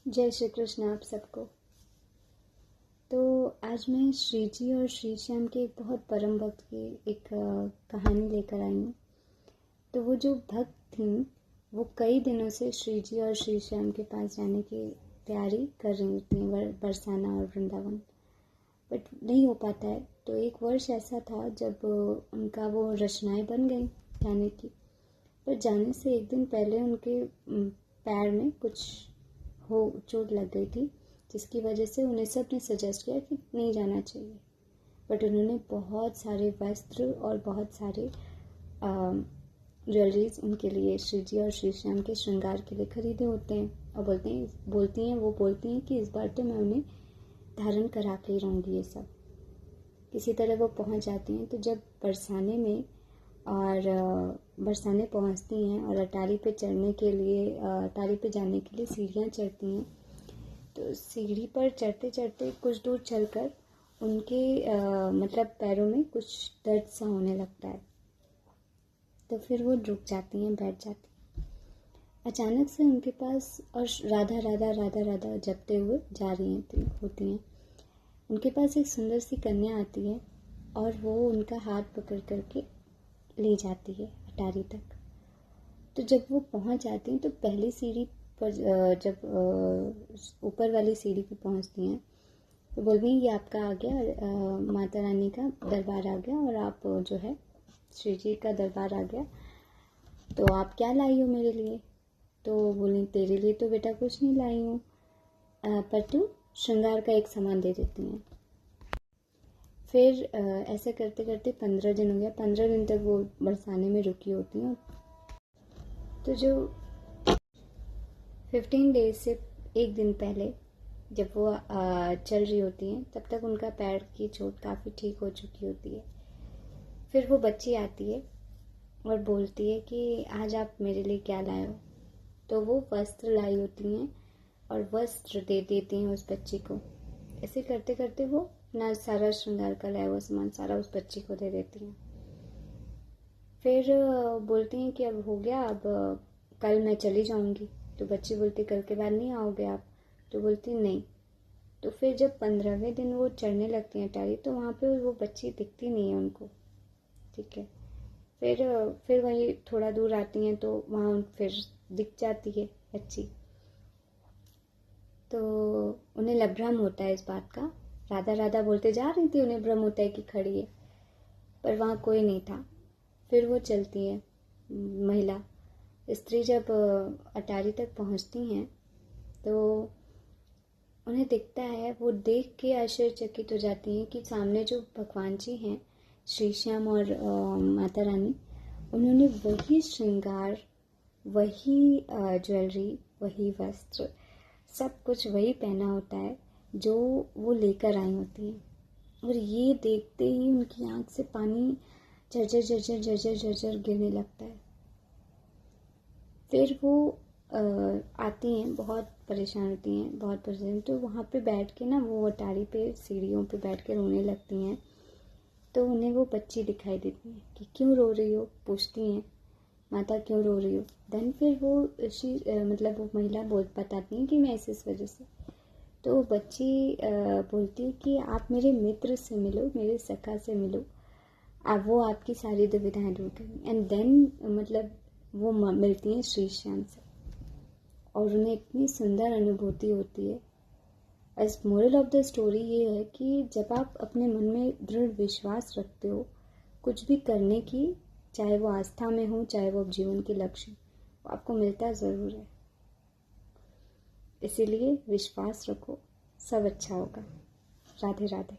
जय श्री कृष्ण आप सबको। तो आज मैं श्री जी और श्री श्याम के एक बहुत परम भक्त की एक कहानी लेकर आई हूँ। तो वो जो भक्त थी वो कई दिनों से श्री जी और श्री श्याम के पास जाने की तैयारी कर रही थी, बरसाना और वृंदावन, बट नहीं हो पाता है। तो एक वर्ष ऐसा था जब उनका वो रचनाएं बन गई जाने की, पर जाने से एक दिन पहले उनके पैर में कुछ चोट लग गई थी, जिसकी वजह से उन्हें सब ने सजेस्ट किया कि नहीं जाना चाहिए। बट उन्होंने बहुत सारे वस्त्र और बहुत सारे ज्वेलरीज उनके लिए, श्री जी और श्री श्याम के श्रृंगार के लिए खरीदे होते हैं और बोलती हैं कि इस बार तो मैं उन्हें धारण करा के ही रहूँगी ये सब। किसी तरह वो पहुँच जाती हैं। तो जब बरसाने पहुंचती हैं और अटारी पे चढ़ने के लिए, अटारी पे जाने के लिए सीढ़ियाँ चढ़ती हैं। तो सीढ़ी पर चढ़ते चढ़ते कुछ दूर चलकर उनके मतलब पैरों में कुछ दर्द सा होने लगता है। तो फिर वो रुक जाती हैं, बैठ जाती हैं। अचानक से उनके पास, और राधा राधा राधा राधा जपते हुए जा रही होती हैं, उनके पास एक सुंदर सी कन्या आती है और वो उनका हाथ पकड़ करके ले जाती है अटारी तक। तो जब वो पहुंच जाती हैं तो पहली सीढ़ी पर, जब ऊपर वाली सीढ़ी पर पहुंचती हैं तो बोलती हैं ये आपका आ गया, माता रानी का दरबार आ गया और आप जो है श्री जी का दरबार आ गया, तो आप क्या लाई हो मेरे लिए? तो बोली तेरे लिए तो बेटा कुछ नहीं लाई हूँ, पर तू श्रृंगार का एक सामान दे देती हैं। फिर ऐसे करते करते 15 दिन हो गया। 15 दिन तक वो बरसाने में रुकी होती हैं। तो जो 15 डेज से एक दिन पहले जब वो चल रही होती हैं, तब तक उनका पैर की चोट काफ़ी ठीक हो चुकी होती है। फिर वो बच्ची आती है और बोलती है कि आज आप मेरे लिए क्या लाए हो? तो वो वस्त्र लाई होती हैं और वस्त्र दे देती हैं उस बच्ची को। ऐसे करते करते वो अपना सारा श्रृंगार का लाया हुआ सामान सारा उस बच्ची को दे देती हैं। फिर बोलती हैं कि अब हो गया, अब कल मैं चली जाऊंगी। तो बच्ची बोलती कल के बाद नहीं आओगे आप? तो बोलती नहीं। तो फिर जब 15वें दिन वो चढ़ने लगती हैं अटारी, तो वहाँ पे वो बच्ची दिखती नहीं है उनको। ठीक है। फिर वही थोड़ा दूर आती हैं तो वहाँ फिर दिख जाती है बच्ची। तो उन्हें लभ्रम होता है इस बात का, राधा राधा बोलते जा रही थी, उन्हें भ्रम होता है कि खड़ी है, पर वहाँ कोई नहीं था। फिर वो चलती है, महिला स्त्री जब अटारी तक पहुँचती हैं तो उन्हें दिखता है, वो देख के आश्चर्यचकित हो जाती हैं कि सामने जो भगवान जी हैं, श्री श्याम और माता रानी, उन्होंने वही श्रृंगार, वही ज्वेलरी, वही वस्त्र, सब कुछ वही पहना होता है जो वो लेकर आई होती हैं। और ये देखते ही उनकी आंख से पानी झरझर झरझर झरझर झरझर गिरने लगता है। फिर वो आती हैं, बहुत परेशान होती हैं, बहुत परेशान। तो वहाँ पे बैठ के ना, वो अटारी पे सीढ़ियों पे बैठ के रोने लगती हैं। तो उन्हें वो बच्ची दिखाई देती है कि क्यों रो रही हो? पूछती हैं माता क्यों रो रही हो? देन फिर वो मतलब वो महिला बताती हैं कि मैं इस वजह से। तो वो बच्ची बोलती है कि आप मेरे मित्र से मिलो, मेरे सखा से मिलो, अब वो आपकी सारी दुविधाएं दूर करेंगे। एंड देन मतलब वो मिलती हैं श्री श्याम से और उन्हें इतनी सुंदर अनुभूति होती है। As moral of the story ये है कि जब आप अपने मन में दृढ़ विश्वास रखते हो कुछ भी करने की, चाहे वो आस्था में हो, चाहे वो जीवन के लक्ष्य, वो आपको मिलता ज़रूर है। इसीलिए विश्वास रखो, सब अच्छा होगा। राधे राधे।